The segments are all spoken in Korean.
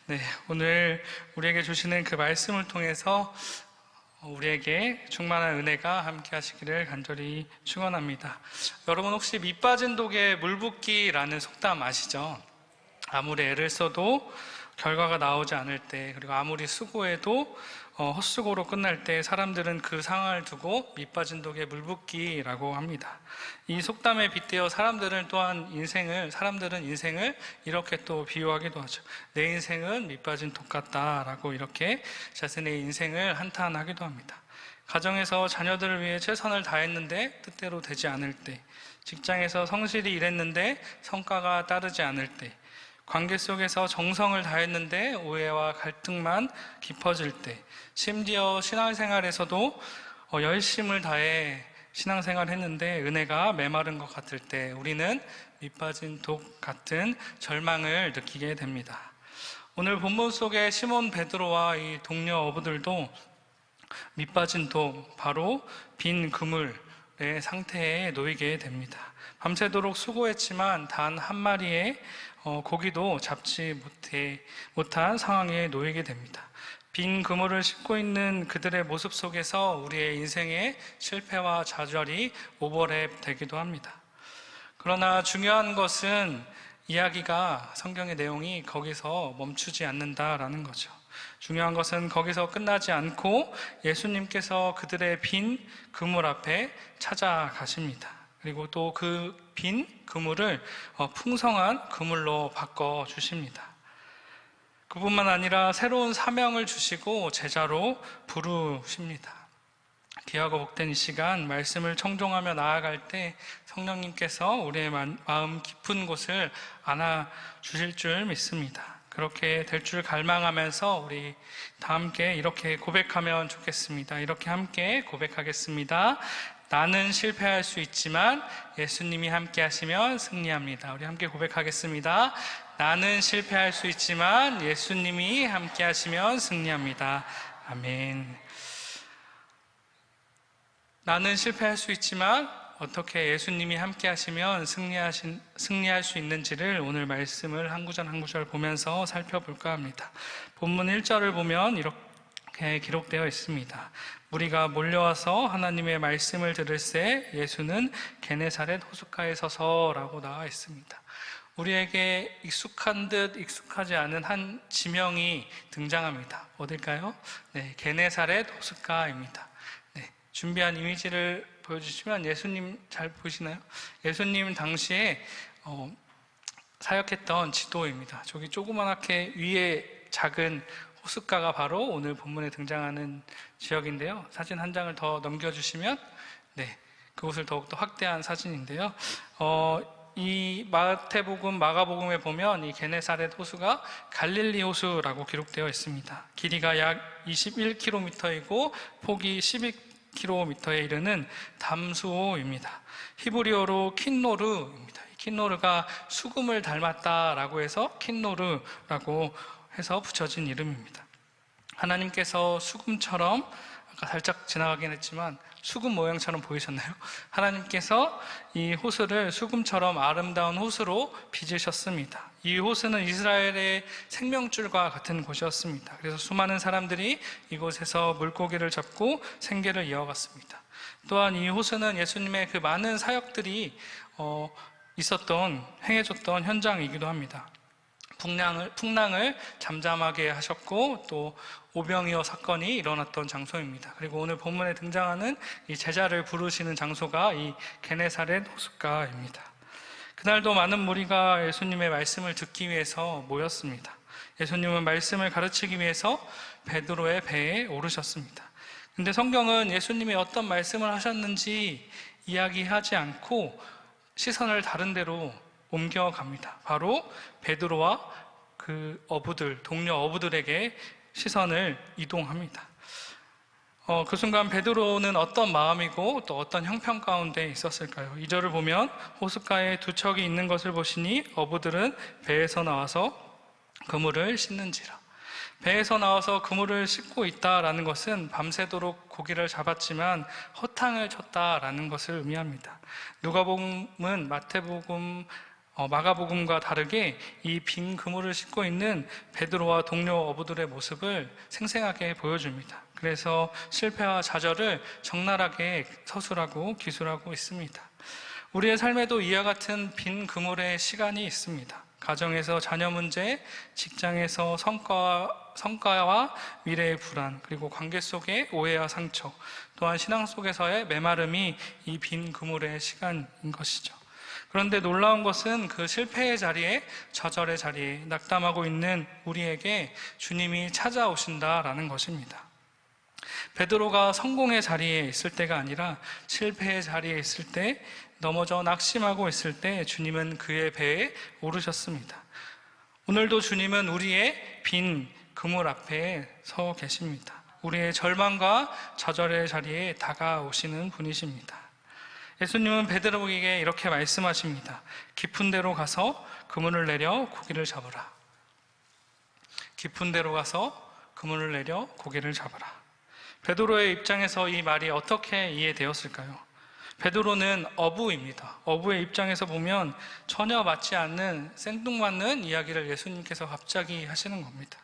네, 오늘 우리에게 주시는 그 말씀을 통해서 우리에게 충만한 은혜가 함께 하시기를 간절히 축원합니다. 여러분 혹시 밑 빠진 독에 물 붓기라는 속담 아시죠? 아무리 애를 써도 결과가 나오지 않을 때, 그리고 아무리 수고해도 헛수고로 끝날 때 사람들은 그 상황을 두고 밑 빠진 독에 물 붓기라고 합니다. 이 속담에 빗대어 사람들은 인생을 이렇게 또 비유하기도 하죠. 내 인생은 밑 빠진 독 같다라고 이렇게 자신의 인생을 한탄하기도 합니다. 가정에서 자녀들을 위해 최선을 다했는데 뜻대로 되지 않을 때, 직장에서 성실히 일했는데 성과가 따르지 않을 때, 관계 속에서 정성을 다했는데 오해와 갈등만 깊어질 때, 심지어 신앙생활에서도 열심을 다해 신앙생활을 했는데 은혜가 메마른 것 같을 때 우리는 밑빠진 독 같은 절망을 느끼게 됩니다. 오늘 본문 속에 시몬 베드로와 이 동료 어부들도 밑빠진 독, 바로 빈 그물의 상태에 놓이게 됩니다. 밤새도록 수고했지만 단 한 마리의 고기도 잡지 못한 상황에 놓이게 됩니다. 빈 그물을 싣고 있는 그들의 모습 속에서 우리의 인생의 실패와 좌절이 오버랩 되기도 합니다. 그러나 중요한 것은 이야기가, 성경의 내용이 거기서 멈추지 않는다라는 거죠. 중요한 것은 거기서 끝나지 않고 예수님께서 그들의 빈 그물 앞에 찾아가십니다. 그리고 또 그 빈 그물을 풍성한 그물로 바꿔주십니다. 그뿐만 아니라 새로운 사명을 주시고 제자로 부르십니다. 귀하고 복된 이 시간 말씀을 청종하며 나아갈 때 성령님께서 우리의 마음 깊은 곳을 안아주실 줄 믿습니다. 그렇게 될 줄 갈망하면서 우리 다 함께 이렇게 고백하면 좋겠습니다. 이렇게 함께 고백하겠습니다. 나는 실패할 수 있지만 예수님이 함께 하시면 승리합니다. 우리 함께 고백하겠습니다. 나는 실패할 수 있지만 예수님이 함께 하시면 승리합니다. 아멘. 나는 실패할 수 있지만 어떻게 예수님이 함께 하시면 승리할 수 있는지를 오늘 말씀을 한 구절 한 구절 보면서 살펴볼까 합니다. 본문 1절을 보면 이렇게 기록되어 있습니다. 무리가 몰려와서 하나님의 말씀을 들을새 예수는 게네사렛 호숫가에 서서라고 나와 있습니다. 우리에게 익숙한 듯 익숙하지 않은 한 지명이 등장합니다. 어딜까요? 네, 게네사렛 호숫가입니다. 네, 준비한 이미지를 보여주시면 예수님 잘 보이시나요? 예수님 당시에 사역했던 지도입니다. 저기 조그맣게 위에 작은 호숫가가 바로 오늘 본문에 등장하는 지역인데요. 사진 한 장을 더 넘겨주시면 네, 그곳을 더욱더 확대한 사진인데요. 이 마태복음, 마가복음에 보면 이 게네사렛 호수가 갈릴리 호수라고 기록되어 있습니다. 길이가 약 21km이고 폭이 12km에 이르는 담수호입니다. 히브리어로 킨노르입니다. 킨노르가 수금을 닮았다라고 해서 킨노르라고 해서 붙여진 이름입니다. 하나님께서 수금처럼, 아까 살짝 지나가긴 했지만 수금 모양처럼 보이셨나요? 하나님께서 이 호수를 수금처럼 아름다운 호수로 빚으셨습니다. 이 호수는 이스라엘의 생명줄과 같은 곳이었습니다. 그래서 수많은 사람들이 이곳에서 물고기를 잡고 생계를 이어갔습니다. 또한 이 호수는 예수님의 그 많은 사역들이 행해졌던 현장이기도 합니다. 풍랑을 잠잠하게 하셨고 또 오병이어 사건이 일어났던 장소입니다. 그리고 오늘 본문에 등장하는 이 제자를 부르시는 장소가 이 게네사렛 호숫가입니다. 그날도 많은 무리가 예수님의 말씀을 듣기 위해서 모였습니다. 예수님은 말씀을 가르치기 위해서 베드로의 배에 오르셨습니다. 근데 성경은 예수님이 어떤 말씀을 하셨는지 이야기하지 않고 시선을 다른 데로 옮겨갑니다. 바로 베드로와 그 동료 어부들에게 시선을 이동합니다. 그 순간 베드로는 어떤 마음이고 또 어떤 형편 가운데 있었을까요? 2절을 보면 호숫가에 두 척이 있는 것을 보시니 어부들은 배에서 나와서 그물을 씻는지라. 배에서 나와서 그물을 씻고 있다라는 것은 밤새도록 고기를 잡았지만 허탕을 쳤다라는 것을 의미합니다. 누가복음은 마태복음 마가복음과 다르게 이 빈 그물을 싣고 있는 베드로와 동료 어부들의 모습을 생생하게 보여줍니다. 그래서 실패와 좌절을 적나라하게 서술하고 기술하고 있습니다. 우리의 삶에도 이와 같은 빈 그물의 시간이 있습니다. 가정에서 자녀 문제, 직장에서 성과와 미래의 불안, 그리고 관계 속의 오해와 상처, 또한 신앙 속에서의 메마름이 이 빈 그물의 시간인 것이죠. 그런데 놀라운 것은 그 실패의 자리에, 좌절의 자리에 낙담하고 있는 우리에게 주님이 찾아오신다라는 것입니다. 베드로가 성공의 자리에 있을 때가 아니라 실패의 자리에 있을 때, 넘어져 낙심하고 있을 때 주님은 그의 배에 오르셨습니다. 오늘도 주님은 우리의 빈 그물 앞에 서 계십니다. 우리의 절망과 좌절의 자리에 다가오시는 분이십니다. 예수님은 베드로에게 이렇게 말씀하십니다. 깊은 데로 가서 그물을 내려 고기를 잡으라. 깊은 데로 가서 그물을 내려 고기를 잡으라. 베드로의 입장에서 이 말이 어떻게 이해되었을까요? 베드로는 어부입니다. 어부의 입장에서 보면 전혀 맞지 않는 생뚱맞는 이야기를 예수님께서 갑자기 하시는 겁니다.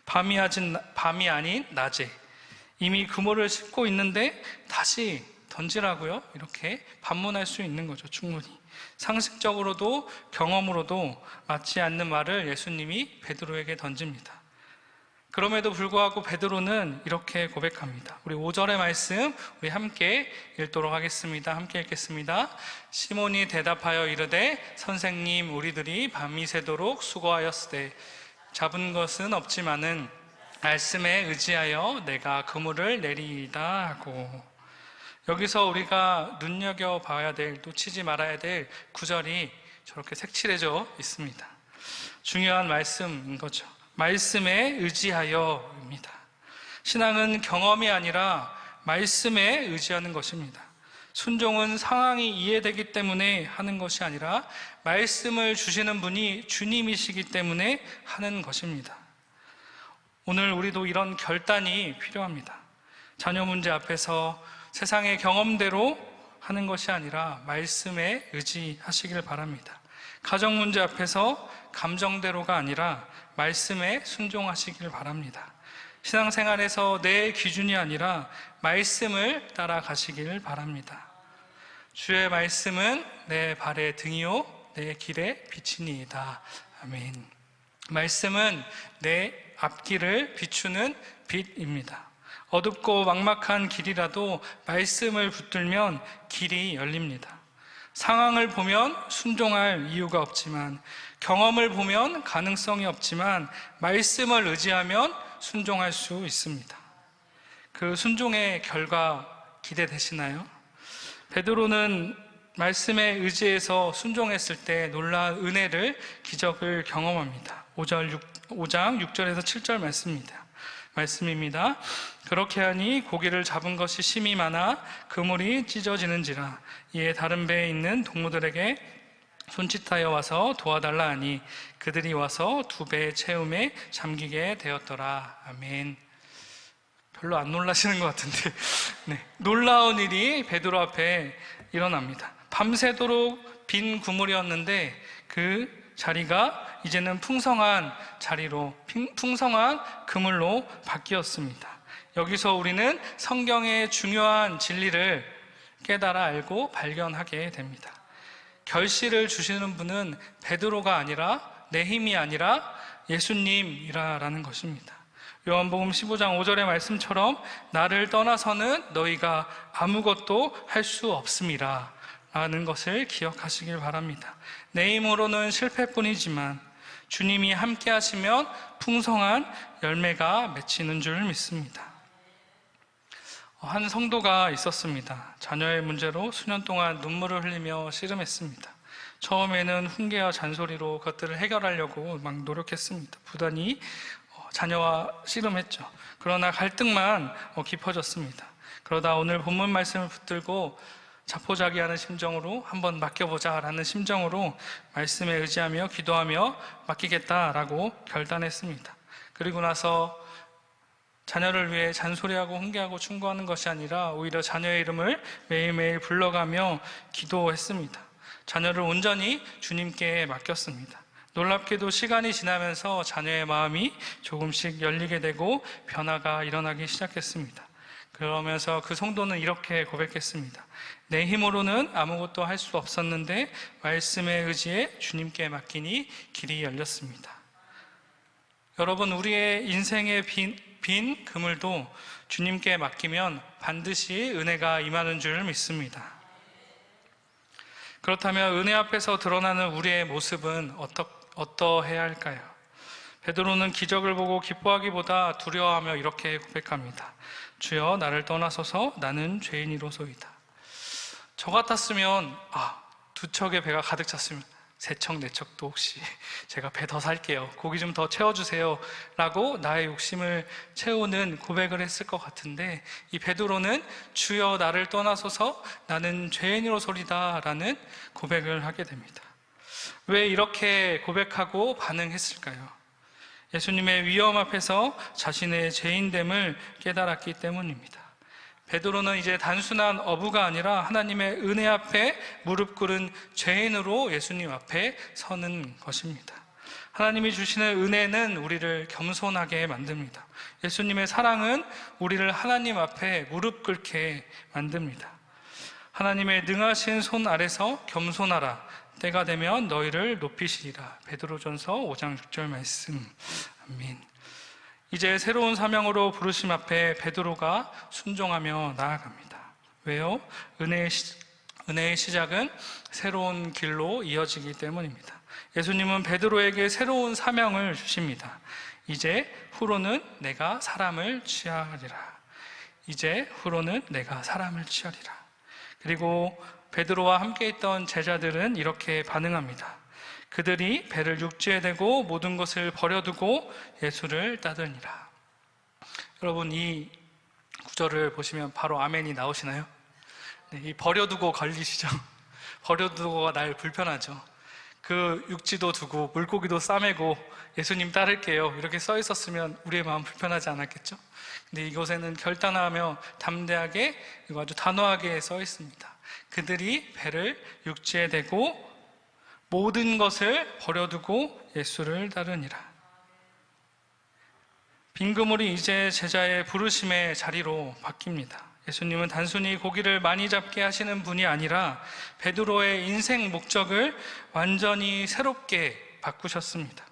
밤이 아닌 낮에 이미 그물을 싣고 있는데 다시 던지라고요? 이렇게 반문할 수 있는 거죠. 충분히 상식적으로도 경험으로도 맞지 않는 말을 예수님이 베드로에게 던집니다. 그럼에도 불구하고 베드로는 이렇게 고백합니다. 우리 5절의 말씀 우리 함께 읽도록 하겠습니다. 함께 읽겠습니다. 시몬이 대답하여 이르되 선생님, 우리들이 밤이 새도록 수고하였으되 잡은 것은 없지만은 말씀에 의지하여 내가 그물을 내리이다 하고, 여기서 우리가 눈여겨봐야 될, 놓치지 말아야 될 구절이 저렇게 색칠해져 있습니다. 중요한 말씀인 거죠. 말씀에 의지하여입니다. 신앙은 경험이 아니라 말씀에 의지하는 것입니다. 순종은 상황이 이해되기 때문에 하는 것이 아니라 말씀을 주시는 분이 주님이시기 때문에 하는 것입니다. 오늘 우리도 이런 결단이 필요합니다. 자녀 문제 앞에서 세상의 경험대로 하는 것이 아니라 말씀에 의지하시길 바랍니다. 가정 문제 앞에서 감정대로가 아니라 말씀에 순종하시길 바랍니다. 신앙생활에서 내 기준이 아니라 말씀을 따라가시길 바랍니다. 주의 말씀은 내 발의 등이요 내 길의 빛이니이다. 아멘. 말씀은 내 앞길을 비추는 빛입니다. 어둡고 막막한 길이라도 말씀을 붙들면 길이 열립니다. 상황을 보면 순종할 이유가 없지만, 경험을 보면 가능성이 없지만 말씀을 의지하면 순종할 수 있습니다. 그 순종의 결과 기대되시나요? 베드로는 말씀에 의지해서 순종했을 때 놀라운 은혜를, 기적을 경험합니다. 5장 6절에서 7절 말씀입니다. 그렇게 하니 고기를 잡은 것이 심히 많아 그물이 찢어지는지라. 이에 다른 배에 있는 동무들에게 손짓하여 와서 도와달라 하니 그들이 와서 두 배의 채움에 잠기게 되었더라. 아멘. 별로 안 놀라시는 것 같은데 네, 놀라운 일이 베드로 앞에 일어납니다. 밤새도록 빈 그물이었는데 그 자리가 이제는 풍성한 자리로, 풍성한 그물로 바뀌었습니다. 여기서 우리는 성경의 중요한 진리를 깨달아 알고 발견하게 됩니다. 결실을 주시는 분은 베드로가 아니라, 내 힘이 아니라 예수님이라는 것입니다. 요한복음 15장 5절의 말씀처럼 나를 떠나서는 너희가 아무것도 할 수 없음이라 라는 것을 기억하시길 바랍니다. 내 힘으로는 실패뿐이지만 주님이 함께 하시면 풍성한 열매가 맺히는 줄 믿습니다. 한 성도가 있었습니다. 자녀의 문제로 수년 동안 눈물을 흘리며 씨름했습니다. 처음에는 훈계와 잔소리로 그것들을 해결하려고 막 노력했습니다. 부단히 자녀와 씨름했죠. 그러나 갈등만 깊어졌습니다. 그러다 오늘 본문 말씀을 붙들고 자포자기하는 심정으로 한번 맡겨보자라는 심정으로 말씀에 의지하며 기도하며 맡기겠다라고 결단했습니다. 그리고 나서 자녀를 위해 잔소리하고 훈계하고 충고하는 것이 아니라 오히려 자녀의 이름을 매일매일 불러가며 기도했습니다. 자녀를 온전히 주님께 맡겼습니다. 놀랍게도 시간이 지나면서 자녀의 마음이 조금씩 열리게 되고 변화가 일어나기 시작했습니다. 그러면서 그 성도는 이렇게 고백했습니다. 내 힘으로는 아무것도 할 수 없었는데 말씀의 의지에 주님께 맡기니 길이 열렸습니다. 여러분, 우리의 인생의 빈 그물도 주님께 맡기면 반드시 은혜가 임하는 줄 믿습니다. 그렇다면 은혜 앞에서 드러나는 우리의 모습은 어떠해야 할까요? 베드로는 기적을 보고 기뻐하기보다 두려워하며 이렇게 고백합니다. 주여, 나를 떠나소서. 나는 죄인이로소이다. 저 같았으면 두 척의 배가 가득 찼으면 세 척, 네 척도 혹시 제가 배 더 살게요, 고기 좀 더 채워주세요 라고 나의 욕심을 채우는 고백을 했을 것 같은데, 이 베드로는 주여, 나를 떠나소서. 나는 죄인이로소이다 라는 고백을 하게 됩니다. 왜 이렇게 고백하고 반응했을까요? 예수님의 위험 앞에서 자신의 죄인됨을 깨달았기 때문입니다. 베드로는 이제 단순한 어부가 아니라 하나님의 은혜 앞에 무릎 꿇은 죄인으로 예수님 앞에 서는 것입니다. 하나님이 주시는 은혜는 우리를 겸손하게 만듭니다. 예수님의 사랑은 우리를 하나님 앞에 무릎 꿇게 만듭니다. 하나님의 능하신 손 아래서 겸손하라. 때가 되면 너희를 높이시리라. 베드로전서 5장 6절 말씀. 아멘. 이제 새로운 사명으로 부르심 앞에 베드로가 순종하며 나아갑니다. 왜요? 은혜의 시작은 새로운 길로 이어지기 때문입니다. 예수님은 베드로에게 새로운 사명을 주십니다. 이제 후로는 내가 사람을 취하리라. 이제 후로는 내가 사람을 취하리라. 그리고 베드로와 함께 있던 제자들은 이렇게 반응합니다. 그들이 배를 육지에 대고 모든 것을 버려두고 예수를 따르니라. 여러분, 이 구절을 보시면 바로 아멘이 나오시나요? 네, 이 버려두고 걸리시죠? 버려두고가 날 불편하죠. 그 육지도 두고 물고기도 싸매고 예수님 따를게요 이렇게 써 있었으면 우리의 마음 불편하지 않았겠죠? 근데 이곳에는 결단하며 담대하게, 그리고 아주 단호하게 써 있습니다. 그들이 배를 육지에 대고 모든 것을 버려두고 예수를 따르니라. 빈 그물이 이제 제자의 부르심의 자리로 바뀝니다. 예수님은 단순히 고기를 많이 잡게 하시는 분이 아니라 베드로의 인생 목적을 완전히 새롭게 바꾸셨습니다.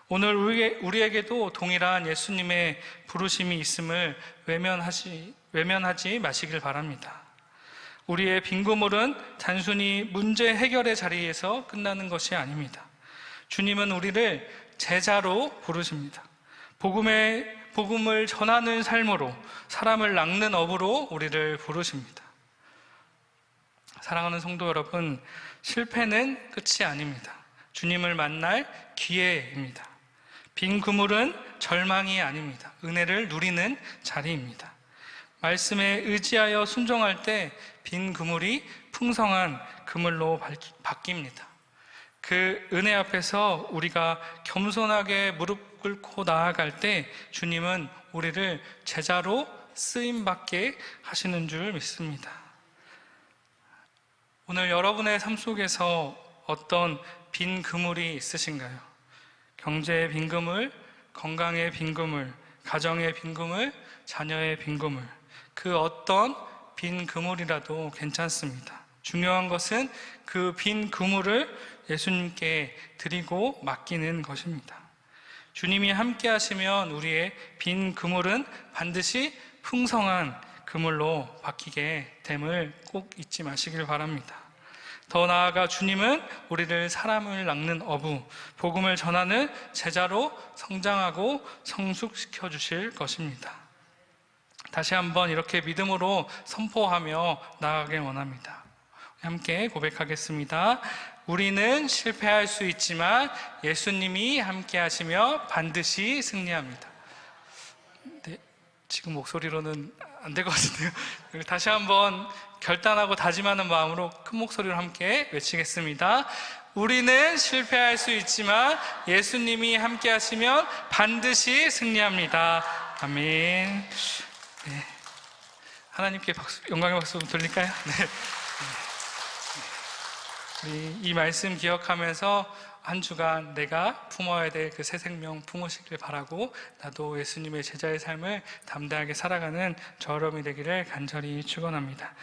오늘 우리에게도 동일한 예수님의 부르심이 있음을 외면하지 마시길 바랍니다. 우리의 빈 그물은 단순히 문제 해결의 자리에서 끝나는 것이 아닙니다. 주님은 우리를 제자로 부르십니다. 복음을 전하는 삶으로, 사람을 낚는 업으로 우리를 부르십니다. 사랑하는 성도 여러분, 실패는 끝이 아닙니다. 주님을 만날 기회입니다. 빈 그물은 절망이 아닙니다. 은혜를 누리는 자리입니다. 말씀에 의지하여 순종할 때 빈 그물이 풍성한 그물로 바뀝니다. 그 은혜 앞에서 우리가 겸손하게 무릎 꿇고 나아갈 때 주님은 우리를 제자로 쓰임받게 하시는 줄 믿습니다. 오늘 여러분의 삶 속에서 어떤 빈 그물이 있으신가요? 경제의 빈 그물, 건강의 빈 그물, 가정의 빈 그물, 자녀의 빈 그물, 그 어떤 빈 그물이라도 괜찮습니다. 중요한 것은 그 빈 그물을 예수님께 드리고 맡기는 것입니다. 주님이 함께 하시면 우리의 빈 그물은 반드시 풍성한 그물로 바뀌게 됨을 꼭 잊지 마시길 바랍니다. 더 나아가 주님은 우리를 사람을 낚는 어부, 복음을 전하는 제자로 성장하고 성숙시켜 주실 것입니다. 다시 한번 이렇게 믿음으로 선포하며 나아가길 원합니다. 함께 고백하겠습니다. 우리는 실패할 수 있지만 예수님이 함께 하시며 반드시 승리합니다. 네, 지금 목소리로는 안 될 것 같은데요. 다시 한번 결단하고 다짐하는 마음으로 큰 목소리로 함께 외치겠습니다. 우리는 실패할 수 있지만 예수님이 함께 하시면 반드시 승리합니다. 아멘. 네. 하나님께 영광의 박수 좀 돌릴까요? 네. 우리 이 말씀 기억하면서 한 주간 내가 품어야 될 그 새 생명 품으시길 바라고, 나도 예수님의 제자의 삶을 담대하게 살아가는 저 여러분이 되기를 간절히 축원합니다.